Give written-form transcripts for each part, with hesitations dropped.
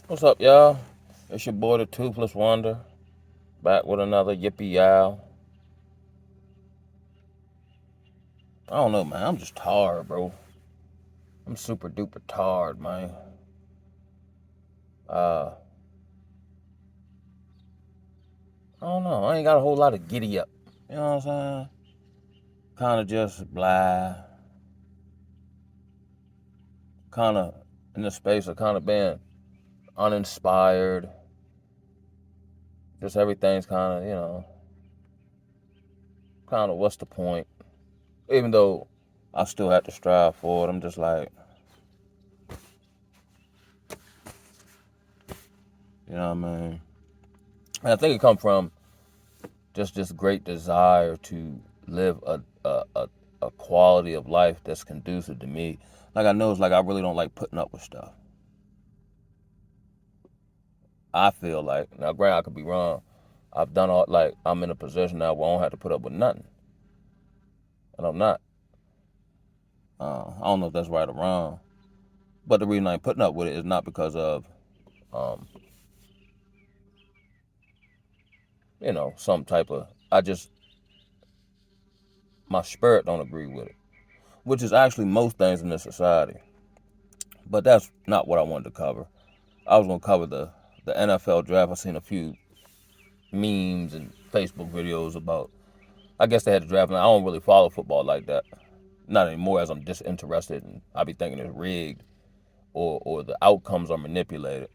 What's up, y'all? It's your boy, the Toothless Wonder, back with another Yippee Yow. I don't know, man. I'm just tired, bro. I'm super duper tired, man. Uh, I don't know. I ain't got a whole lot of giddy up. You know what I'm saying? Kind of just blah. Kind of in the space of kind of being uninspired. Just everything's kind of, kind of what's the point? Even though I still have to strive for it, I'm just like, you know what I mean? And I think it come from just this great desire to live a quality of life that's conducive to me. Like I know it's like I really don't like putting up with stuff. I feel like now, granted, I could be wrong. I've done all like I'm in a position now where I don't have to put up with nothing, and I'm not. I don't know if that's right or wrong, but the reason I ain't putting up with it is not because of, um, some type of. I just my spirit don't agree with it, which is actually most things in this society. But that's not what I wanted to cover. I was gonna cover the NFL draft. I seen a few memes and Facebook videos about. I guess they had the draft, and I don't really follow football like that. Not anymore, as I'm disinterested, and I be thinking it's rigged or the outcomes are manipulated.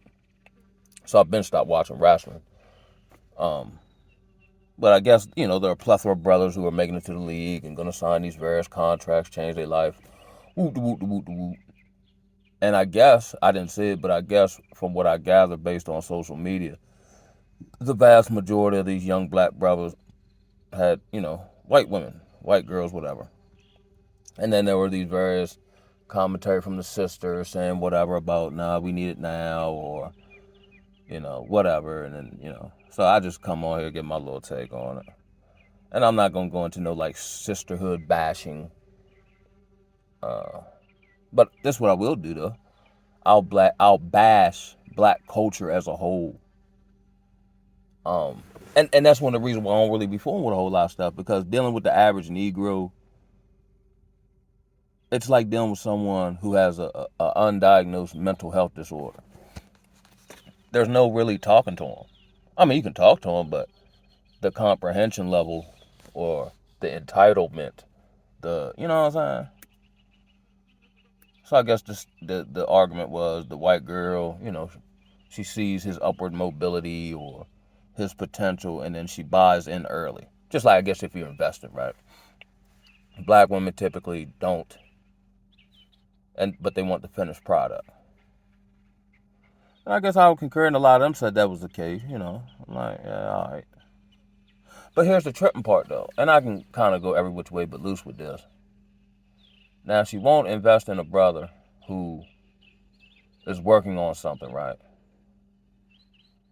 So I've been stopped watching wrestling. Um, but I guess there are a plethora of brothers who are making it to the league and gonna sign these various contracts, change their life. Woot woot woot woot. And I guess I didn't see it, but I guess from what I gathered based on social media, the vast majority of these young black brothers had, white women, white girls, whatever. And then there were these various commentary from the sisters saying whatever about, nah, we need it now, or, whatever. And then, so I just come on here and get my little take on it. And I'm not going to go into no, like, sisterhood bashing. Uh, but this is what I will do, though. I'll bash black culture as a whole. Um, and that's one of the reasons why I don't really be fooling with a whole lot of stuff, because dealing with the average Negro, it's like dealing with someone who has a undiagnosed mental health disorder. There's no really talking to them. I mean, you can talk to them, but the comprehension level or the entitlement, you know what I'm saying? So I guess the argument was the white girl, she sees his upward mobility or his potential, and then she buys in early. Just like I guess if you're investing, right? Black women typically don't, but they want the finished product. And I guess I would concur, and a lot of them said that was the case. I'm like, yeah, all right. But here's the tripping part, though, and I can kind of go every which way but loose with this. Now, she won't invest in a brother who is working on something, right?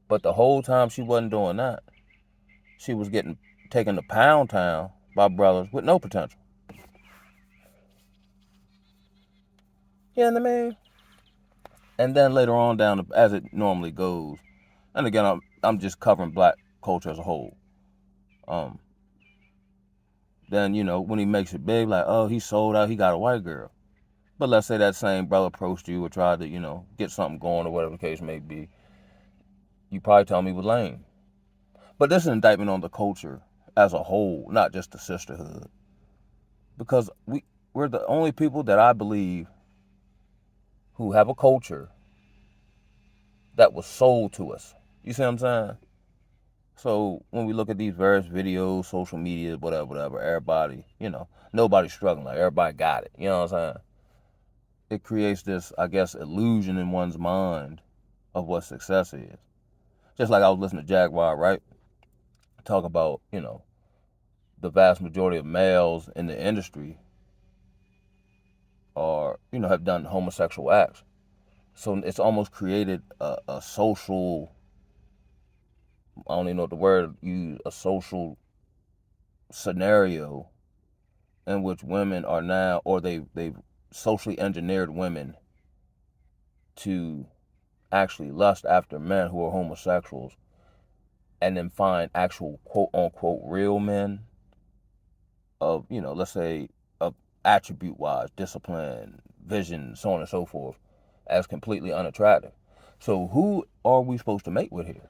But the whole time she wasn't doing that, she was getting taken to Pound Town by brothers with no potential. You know what I mean? And then later on down, as it normally goes, and again, I'm just covering black culture as a whole. Um, then when he makes it big, like, oh, he sold out, he got a white girl. But let's say that same brother approached you or tried to get something going or whatever the case may be, you probably tell me he was lame. But this is an indictment on the culture as a whole, not just the sisterhood, because we're the only people that I believe who have a culture that was sold to us. You see what I'm saying? So when we look at these various videos, social media, whatever, everybody, nobody's struggling. Like everybody got it. You know what I'm saying? It creates this, I guess, illusion in one's mind of what success is. Just like I was listening to Jaguar, right? Talk about, the vast majority of males in the industry are, have done homosexual acts. So it's almost created a social, I don't even know what the word use, a social scenario in which women are now, or they've socially engineered women to actually lust after men who are homosexuals and then find actual quote unquote real men of, let's say, of attribute wise, discipline, vision, so on and so forth, as completely unattractive. So who are we supposed to mate with here?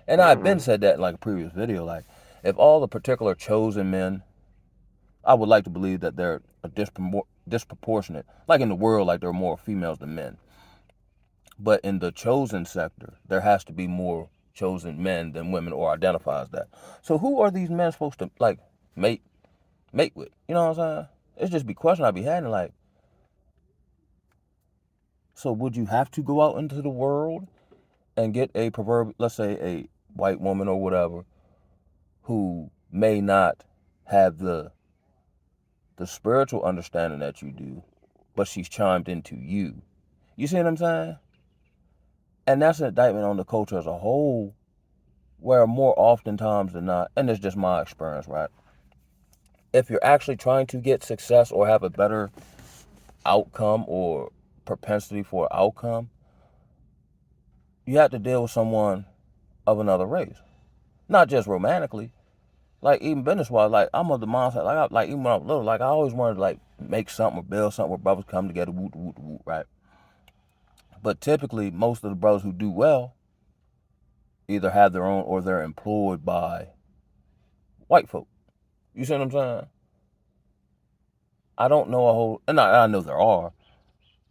And I've been said that in like a previous video, like if all the particular chosen men, I would like to believe that they're a disproportionate, like in the world, like there are more females than men. But in the chosen sector, there has to be more chosen men than women, or identifies that. So who are these men supposed to like mate with? You know what I'm saying? It's just be question I be having, like, so would you have to go out into the world and get a let's say a white woman or whatever, who may not have the spiritual understanding that you do, but she's chimed into you? You see what I'm saying? And that's an indictment on the culture as a whole, where more oftentimes than not, and it's just my experience, right? If you're actually trying to get success or have a better outcome or propensity for outcome, you have to deal with someone of another race. Not just romantically, like even business-wise. Like I'm of the mindset, like even when I was little, like I always wanted to like make something or build something where brothers come together, woot, woot, woot, right? But typically, most of the brothers who do well either have their own or they're employed by white folk. You see what I'm saying? I don't know a whole, and I know there are,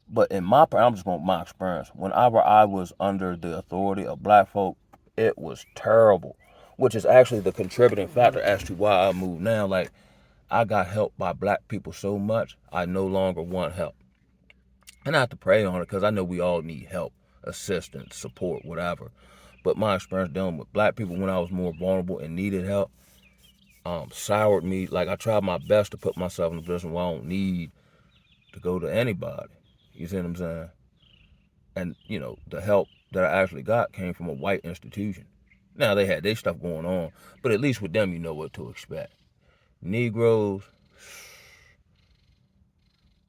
but I'm just going my experience. Whenever I was under the authority of black folk, it was terrible, which is actually the contributing factor as to why I moved now. Like, I got helped by black people so much, I no longer want help. And I have to pray on it because I know we all need help, assistance, support, whatever. But my experience dealing with black people when I was more vulnerable and needed help, soured me. Like, I tried my best to put myself in a position where I don't need to go to anybody. You see what I'm saying? And, the help that I actually got came from a white institution. Now, they had their stuff going on, but at least with them, you know what to expect. Negroes,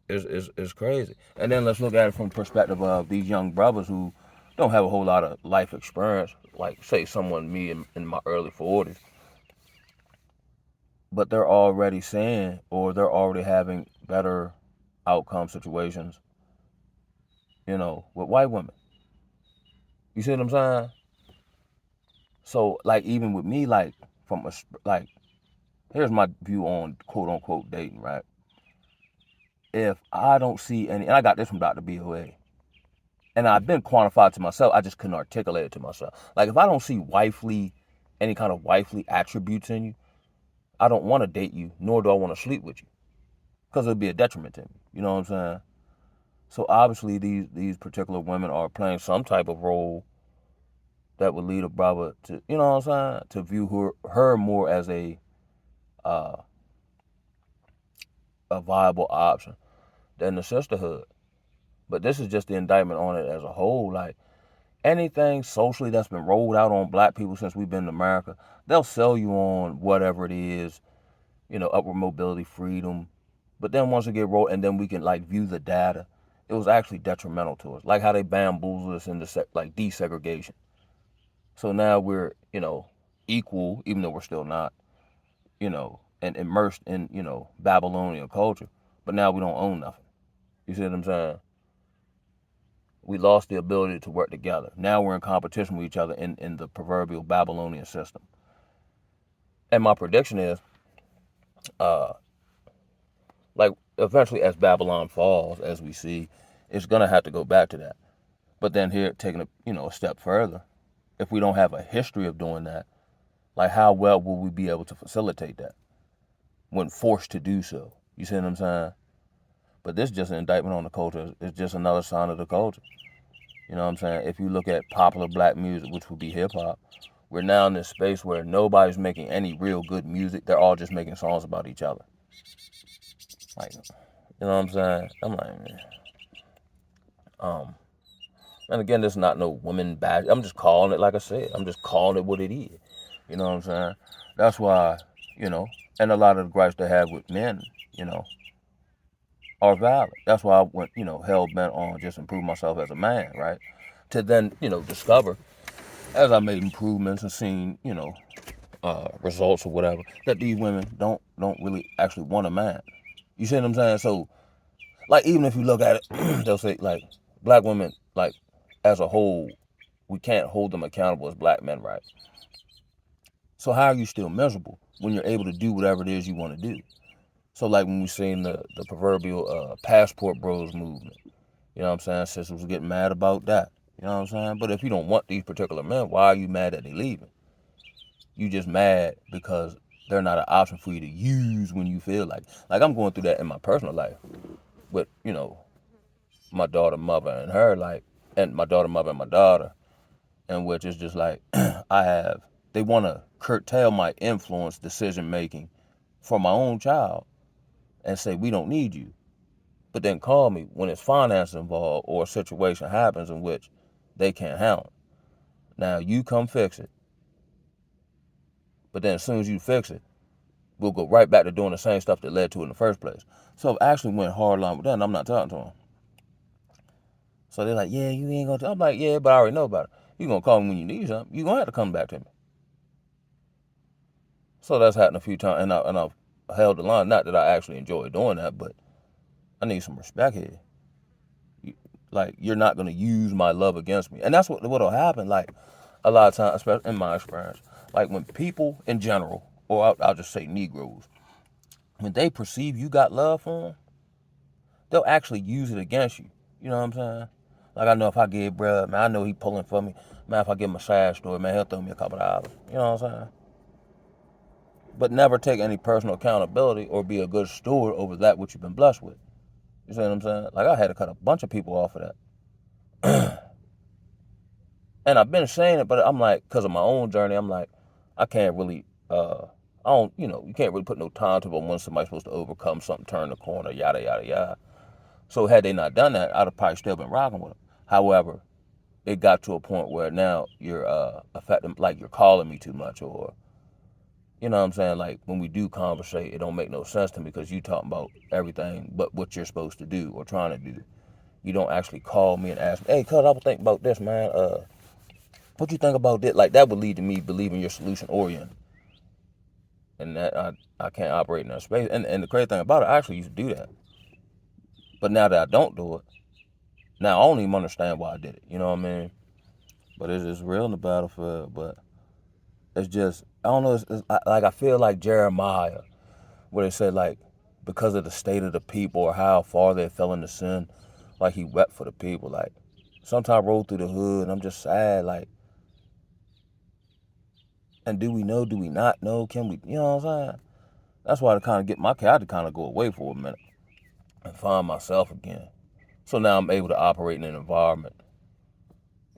is crazy. And then let's look at it from the perspective of these young brothers who don't have a whole lot of life experience, like, say, someone me in my early 40s. But they're already saying, or they're already having better outcome situations, with white women. You see what I'm saying? So, like, even with me, like, here's my view on quote unquote dating, right? If I don't see any, and I got this from Dr. BOA, and I've been quantified to myself, I just couldn't articulate it to myself. Like, if I don't see any kind of wifely attributes in you, I don't want to date you, nor do I want to sleep with you, because it'll be a detriment to me. You know what I'm saying? So obviously, these particular women are playing some type of role that would lead a brother to, you know what I'm saying, to view her more as a viable option than the sisterhood. But this is just the indictment on it as a whole. Like, anything socially that's been rolled out on black people since we've been in America, they'll sell you on whatever it is, upward mobility, freedom. But then once it get rolled, and then we can like view the data, it was actually detrimental to us. Like how they bamboozled us into like desegregation. So now we're, equal, even though we're still not, and immersed in, Babylonian culture. But now we don't own nothing. You see what I'm saying? We lost the ability to work together. Now we're in competition with each other in the proverbial Babylonian system. And my prediction is, like, eventually as Babylon falls, as we see, it's going to have to go back to that. But then here, taking a step further, if we don't have a history of doing that, like, how well will we be able to facilitate that when forced to do so? You see what I'm saying? But this is just an indictment on the culture. It's just another sign of the culture. You know what I'm saying? If you look at popular black music, which would be hip-hop, we're now in this space where nobody's making any real good music. They're all just making songs about each other. Like, you know what I'm saying? I'm like, man. And again, this is not no women bad. I'm just calling it, like I said, I'm just calling it what it is. You know what I'm saying? That's why, and a lot of the gripes they have with men, are valid. That's why I went, hell bent on just improving myself as a man, right? to then, discover as I made improvements and seen, results or whatever, that these women don't really actually want a man. You see what I'm saying? So, like, even if you look at it, they'll say, like, black women, like, as a whole, we can't hold them accountable as black men, right? So how are you still miserable when you're able to do whatever it is you want to do? So, like, when we seen the proverbial passport bros movement, you know what I'm saying? Sisters was getting mad about that. You know what I'm saying? But if you don't want these particular men, why are you mad that they leaving? You just mad because they're not an option for you to use when you feel like I'm going through that in my personal life with, my daughter, mother, and her, like, and my daughter, mother, and my daughter, and which is just like they want to curtail my influence decision making for my own child and say we don't need you, but then call me when it's finance involved or a situation happens in which they can't handle. Now you come fix it, but then as soon as you fix it, we'll go right back to doing the same stuff that led to it in the first place. So I actually went hard line with that, and I'm not talking to them. So they're like, yeah, you ain't gonna. I'm like, yeah, but I already know about it. You gonna call me when you need something. You gonna have to come back to me. So that's happened a few times, and I've held the line. Not that I actually enjoy doing that, but I need some respect here. Like, you're not gonna use my love against me, and that's what'll happen. Like, a lot of times, especially in my experience, like when people in general, or I'll just say Negroes, when they perceive you got love for them, they'll actually use it against you. You know what I'm saying? Like, I know if I give bruh, man, I know he pulling for me. Man, if I give him a sad story, man, he'll throw me a couple of dollars. You know what I'm saying? But never take any personal accountability or be a good steward over that which you've been blessed with. You see what I'm saying? Like, I had to cut a bunch of people off of that. And I've been saying it, but I'm like, because of my own journey, I'm like, I can't really, I don't, you can't really put no timetable on when somebody's supposed to overcome something, turn the corner, yada, yada, yada. So had they not done that, I'd have probably still been rocking with them. However, it got to a point where now you're affecting, like, you're calling me too much, or, you know what I'm saying? Like, when we do conversate, it don't make no sense to me because you talking about everything but what you're supposed to do or trying to do. You don't actually call me and ask me, hey, cuz, I was thinking about this, man. What you think about this? Like, that would lead to me believing you're solution oriented. And that I can't operate in that space. And the crazy thing about it, I actually used to do that. But now that I don't do it, now I don't even understand why I did it. You know what I mean? But it's just real in the battlefield. But it's just, I don't know, it's like, I feel like Jeremiah, where they say, like, because of the state of the people or how far they fell into sin, like, he wept for the people. Like, sometimes I roll through the hood and I'm just sad, like, and do we know, do we not know, can we, you know what I'm saying? That's why I kind of get my cat, I had to kind of go away for a minute and find myself again. So now I'm able to operate in an environment,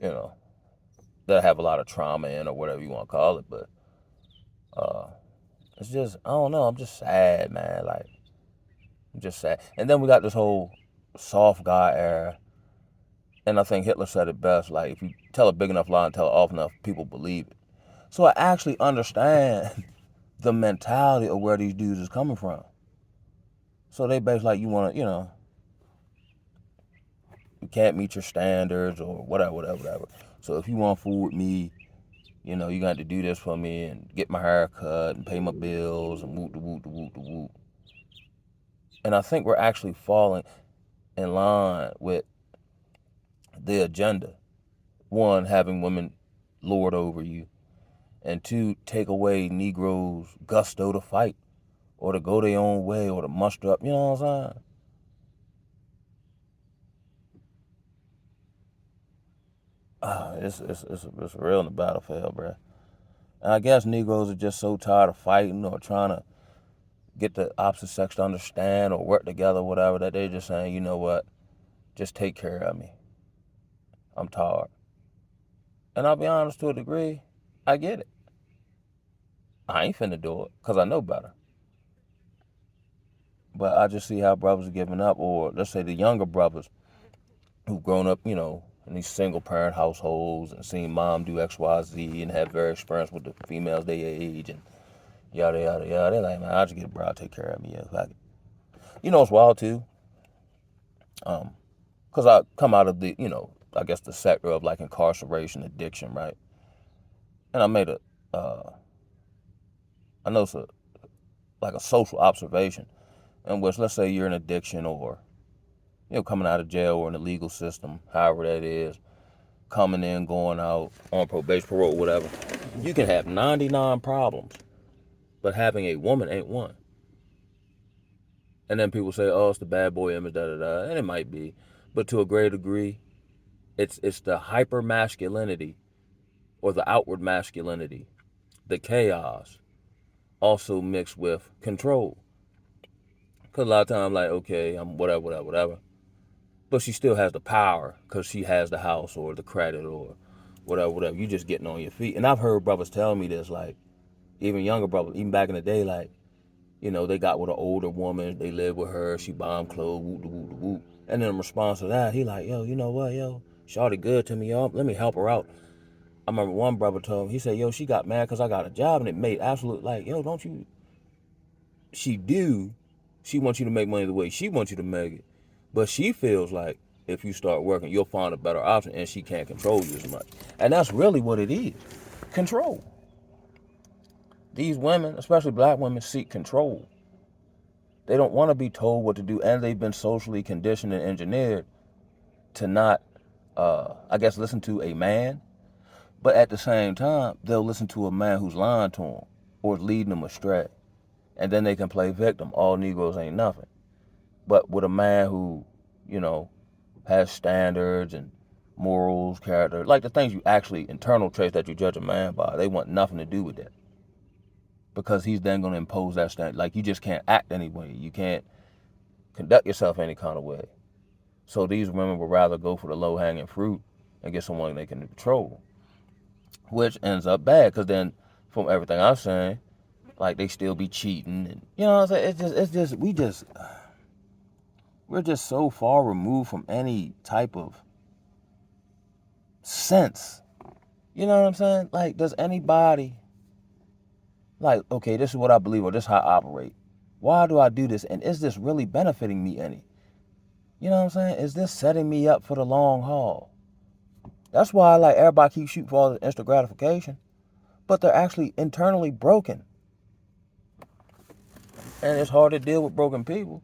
you know, that I have a lot of trauma in, or whatever you want to call it. But it's just, I don't know, I'm just sad, man. Like, I'm just sad. And then we got this whole soft guy era. And I think Hitler said it best, like, if you tell a big enough lie and tell it often enough, people believe it. So I actually understand the mentality of where these dudes is coming from. So they basically like, you want to, you can't meet your standards or whatever. So if you want food with me, you got to do this for me and get my hair cut and pay my bills and whoop, whoop, whoop, whoop. And I think we're actually falling in line with the agenda. One, having women lord over you. And two, take away Negroes' gusto to fight or to go their own way or to muster up. You know what I'm saying? It's real in the battlefield, bro. And I guess Negroes are just so tired of fighting or trying to get the opposite sex to understand or work together, or whatever, that they're just saying, you know what, just take care of me. I'm tired. And I'll be honest, to a degree, I get it. I ain't finna do it because I know better. But I just see how brothers are giving up, or let's say the younger brothers who've grown up, in these single parent households and seen mom do X, Y, Z and have very experience with the females their age and yada, yada, yada. They're like, man, I'll just get a bro, take care of me. Yeah, fuck it. It's wild too. Because I come out of the I guess, the sector of like incarceration, addiction, right? And I made I know it's like a social observation in which, let's say you're in addiction or, coming out of jail or in the legal system, however that is, coming in, going out, on probation, parole, whatever. You can have 99 problems, but having a woman ain't one. And then people say, oh, it's the bad boy image, da da da. And it might be. But to a great degree, it's the hyper masculinity or the outward masculinity, the chaos, also mixed with control. Because a lot of times, like, okay, I'm whatever, whatever, whatever. But she still has the power because she has the house or the credit or whatever, whatever. You just getting on your feet. And I've heard brothers tell me this, like, even younger brothers, even back in the day, like, they got with an older woman, they lived with her, she buy them clothes, whoop, whoop, whoop. And then in response to that, he like, yo, you know what, yo, shawty good to me, yo, let me help her out. I remember one brother told me, he said, yo, she got mad because I got a job, and it made absolute, like, yo, don't you, she wants you to make money the way she wants you to make it, but she feels like if you start working, you'll find a better option, and she can't control you as much. And that's really what it is, control. These women, especially black women, seek control. They don't want to be told what to do, and they've been socially conditioned and engineered to not, I guess, listen to a man. But at the same time, they'll listen to a man who's lying to them or leading them astray. And then they can play victim. All Negroes ain't nothing. But with a man who, has standards and morals, character, like the things you actually, internal traits that you judge a man by, they want nothing to do with that. Because he's then going to impose that standard. Like, you just can't act any way. You can't conduct yourself any kind of way. So these women would rather go for the low-hanging fruit and get someone they can control, which ends up bad because then, from everything I'm saying, like, they still be cheating, and you know what I'm saying. We're just so far removed from any type of sense. You know what I'm saying? Like, does anybody, like, okay, this is what I believe or this is how I operate. Why do I do this? And is this really benefiting me any? You know what I'm saying? Is this setting me up for the long haul? That's why, like, everybody keeps shooting for all the instant gratification, but they're actually internally broken. And it's hard to deal with broken people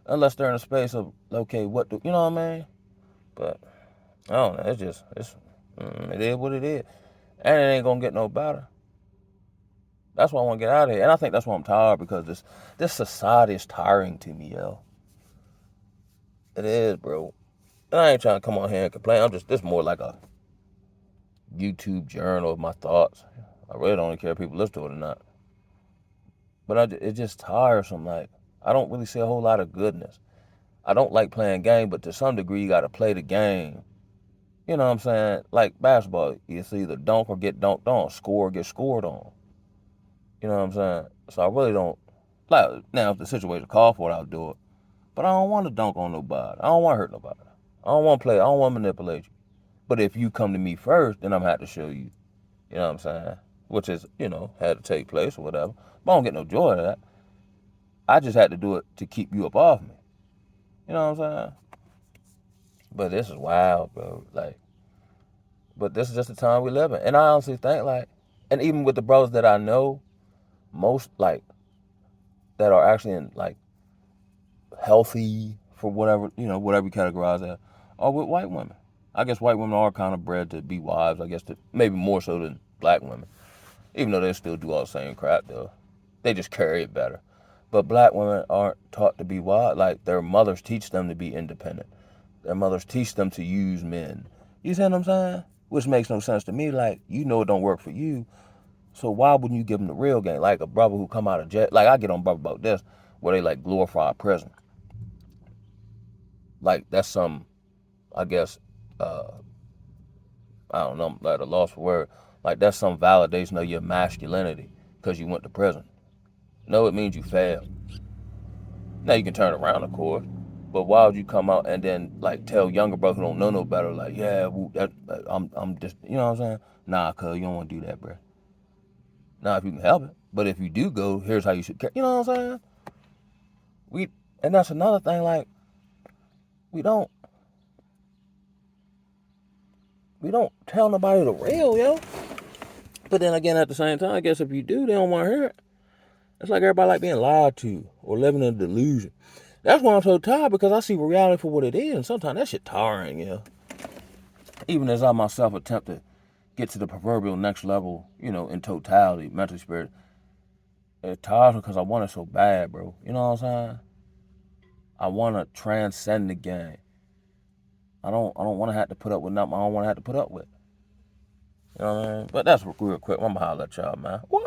unless they're in a space of, okay, what do, you know what I mean? But, I don't know, it is what it is. And it ain't gonna get no better. That's why I want to get out of here. And I think that's why I'm tired, because this society is tiring to me, yo. It is, bro. And I ain't trying to come on here and complain. This more like a YouTube journal of my thoughts. I really don't care if people listen to it or not. But it's just tiresome. Like, I don't really see a whole lot of goodness. I don't like playing game, but to some degree, you got to play the game. You know what I'm saying? Like basketball, it's either dunk or get dunked on, score or get scored on. You know what I'm saying? So I really don't, like, now if the situation called for it, I'll do it. But I don't want to dunk on nobody. I don't want to hurt nobody. I don't want to play. I don't want to manipulate you. But if you come to me first, then I'm going to have to show you. You know what I'm saying? Which is, had to take place or whatever. But I don't get no joy out of that. I just had to do it to keep you up off me. You know what I'm saying? But this is wild, bro. Like, but this is just the time we live in. And I honestly think, like, and even with the brothers that I know, most, like, that are actually in, like, healthy, for whatever, whatever you categorize that, are with white women. I guess white women are kind of bred to be wives, I guess, maybe more so than black women. Even though they still do all the same crap, though. They just carry it better. But black women aren't taught to be wives. Like, their mothers teach them to be independent. Their mothers teach them to use men. You see what I'm saying? Which makes no sense to me. Like, it don't work for you. So why wouldn't you give them the real game? Like a brother who come out of jail. Like, I get on brother about this, where they, like, glorify prison. Like, that's some, I guess, I don't know, like a lost for word. Like, that's some validation of your masculinity because you went to prison. No, it means you failed. Now, you can turn around, of course. But why would you come out and then, like, tell younger brothers who don't know no better, like, yeah, I'm just, you know what I'm saying? Nah, cuz, you don't want to do that, bro. Now, if you can help it. But if you do go, here's how you should care. You know what I'm saying? And that's another thing, like, we don't, We don't tell nobody the real, yo. But then again, at the same time, I guess if you do, they don't want to hear it. It's like everybody like being lied to or living in a delusion. That's why I'm so tired, because I see reality for what it is, and sometimes that shit tiring, yeah. Even as I myself attempt to get to the proverbial next level, in totality, mental spirit, it tires me because I want it so bad, bro. You know what I'm saying? I want to transcend the game. I don't want to have to put up with nothing I don't want to have to put up with. You know what I mean? But that's real quick. I'm going to holler at y'all, man. What?